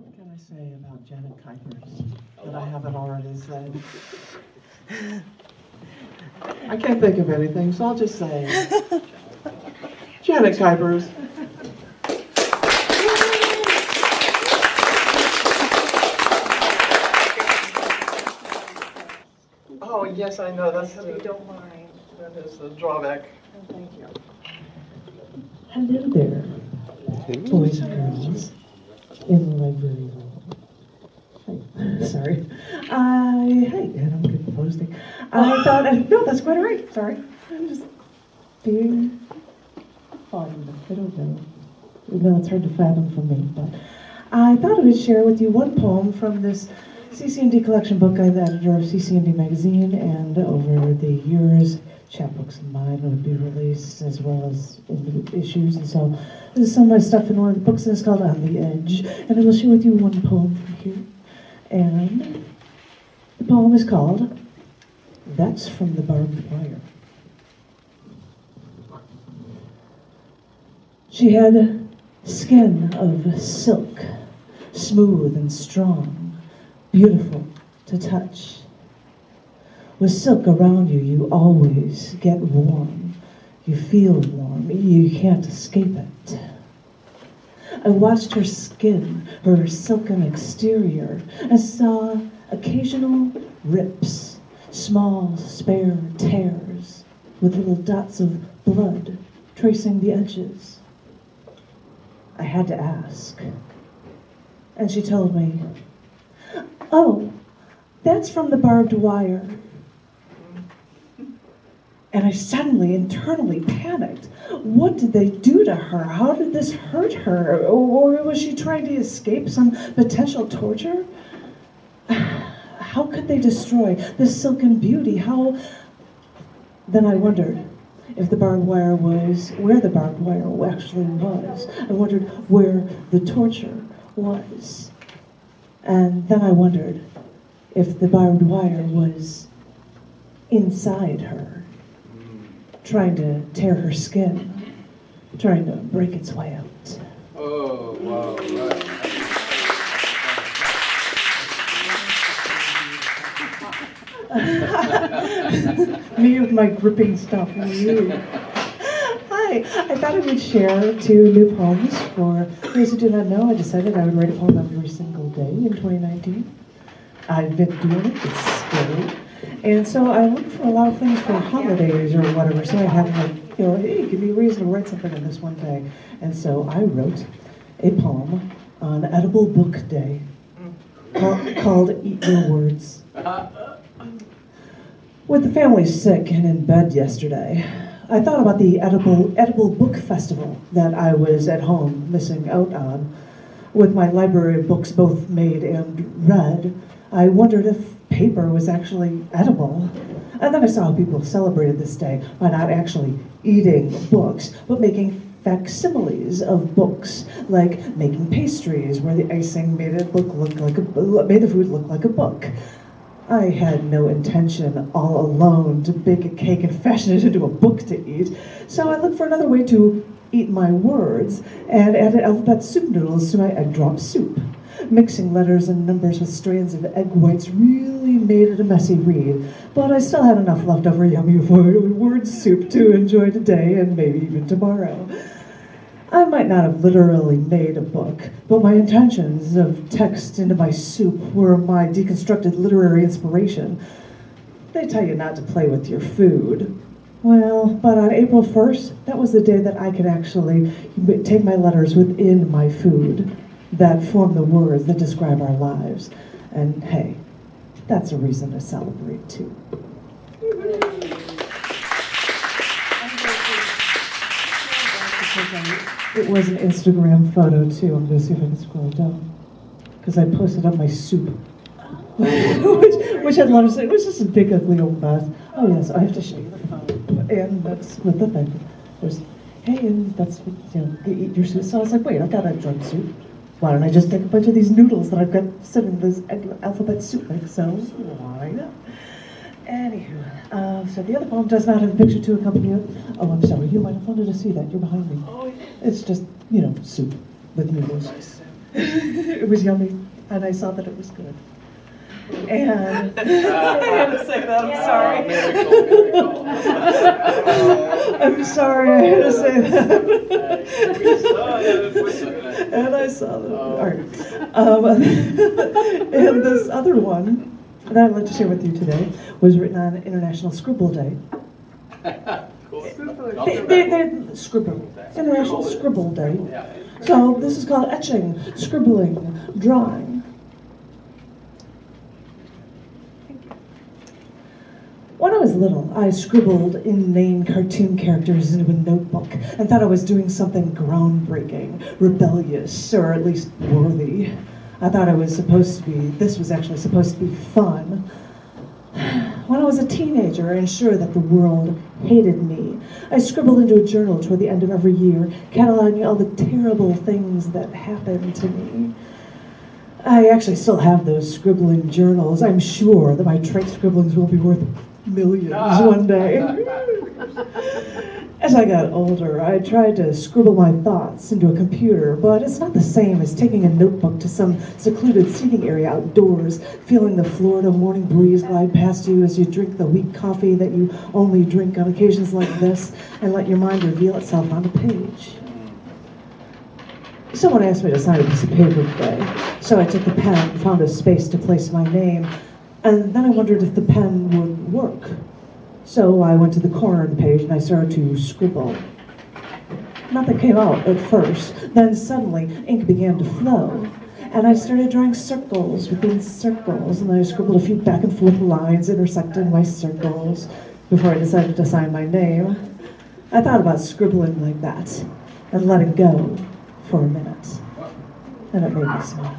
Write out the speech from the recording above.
What can I say about Janet Kuypers that I haven't already said? I can't think of anything, so I'll just say Janet Kuypers. Oh, yes, I know. That's If you don't mind. That is the drawback. Oh, thank you. Hello there, boys and girls in the library room. Hi. Sorry. Hey, and I'm good posting. I thought, no, that's quite all right. Sorry. I'm just being fun. I don't know. No, it's hard to fathom for me, but I thought I would share with you one poem from this cc&d collection book. I'm the editor of cc&d magazine, and over the years, chapbooks of mine would be released as well as issues, and so this is some of my stuff in one of the books, and it's called On the Edge, and I will share with you one poem from here. And the poem is called That's from the Barbed Wire. She had skin of silk, smooth and strong, beautiful to touch. With silk around you, you always get warm. You feel warm. You can't escape it. I watched her skin, her silken exterior, and saw occasional rips, small, spare tears, with little dots of blood tracing the edges. I had to ask. And she told me, "Oh, that's from the barbed wire." And I suddenly, internally panicked. What did they do to her? How did this hurt her? Or was she trying to escape some potential torture? How could they destroy this silken beauty? How? Then I wondered if the barbed wire was where the barbed wire actually was. I wondered where the torture was. And then I wondered if the barbed wire was inside her, trying to tear her skin, trying to break its way out. Oh, wow, right. Me with my gripping stuff. Hi, I thought I would share 2 new poems. For those who do not know, I decided I would write a poem every single day in 2019. I've been doing it, it's scary. And so I look for a lot of things for holidays or whatever, so I had like, hey, give me a reason to write something on this one day. And so I wrote a poem on Edible Book Day called Eat Your Words. With the family sick and in bed yesterday, I thought about the edible book festival that I was at home missing out on. With my library of books both made and read, I wondered if paper was actually edible. And then I saw how people celebrated this day by not actually eating books, but making facsimiles of books, like making pastries where the icing made the food look like a book. I had no intention all alone to bake a cake and fashion it into a book to eat, so I looked for another way to eat my words and added alphabet soup noodles to my egg drop soup. Mixing letters and numbers with strands of egg whites really made it a messy read, but I still had enough leftover yummy word soup to enjoy today and maybe even tomorrow. I might not have literally made a book, but my intentions of text into my soup were my deconstructed literary inspiration. They tell you not to play with your food. Well, but on April 1st, that was the day that I could actually take my letters within my food that form the words that describe our lives. And hey, that's a reason to celebrate too. It was an Instagram photo too. I'm gonna see if I can scroll down. Because I posted up my soup. which I'd love to say, it was just a big ugly old mess. Oh yes, I have to show you the phone. And that's with the thing. There's, hey, and that's, you eat your soup. So I was like, wait, I got a drug soup. Why don't I just take a bunch of these noodles that I've got sitting in this alphabet soup mix? So why not? Anywho, so the other poem does not have a picture to accompany it. Oh, I'm sorry, you might have wanted to see that. You're behind me. Oh, yeah. It's just, soup with noodles. It was yummy, and I saw that it was good. And I had to say that, I'm sorry. Miracle. I'm sorry, I had to say that. And I saw that. Oh. All right. And this other one that I'd like to share with you today was written on International Scribble Day. Scribble. International Scribble Day. So this is called etching, scribbling, drawing. When I was little, I scribbled inane cartoon characters into a notebook and thought I was doing something groundbreaking, rebellious, or at least worthy. I thought this was actually supposed to be fun. When I was a teenager and sure that the world hated me, I scribbled into a journal toward the end of every year, cataloging all the terrible things that happened to me. I actually still have those scribbling journals. I'm sure that my trait scribblings will be worth millions one day. As I got older, I tried to scribble my thoughts into a computer, but it's not the same as taking a notebook to some secluded seating area outdoors, feeling the Florida morning breeze glide past you as you drink the weak coffee that you only drink on occasions like this, and let your mind reveal itself on the page. Someone asked me to sign a piece of paper today, so I took the pen and found a space to place my name, and then I wondered if the pen would work. So I went to the corner of the page and I started to scribble. Nothing came out at first. Then suddenly ink began to flow. And I started drawing circles within circles. And I scribbled a few back and forth lines intersecting my circles before I decided to sign my name. I thought about scribbling like that and letting go for a minute. And it made me smile.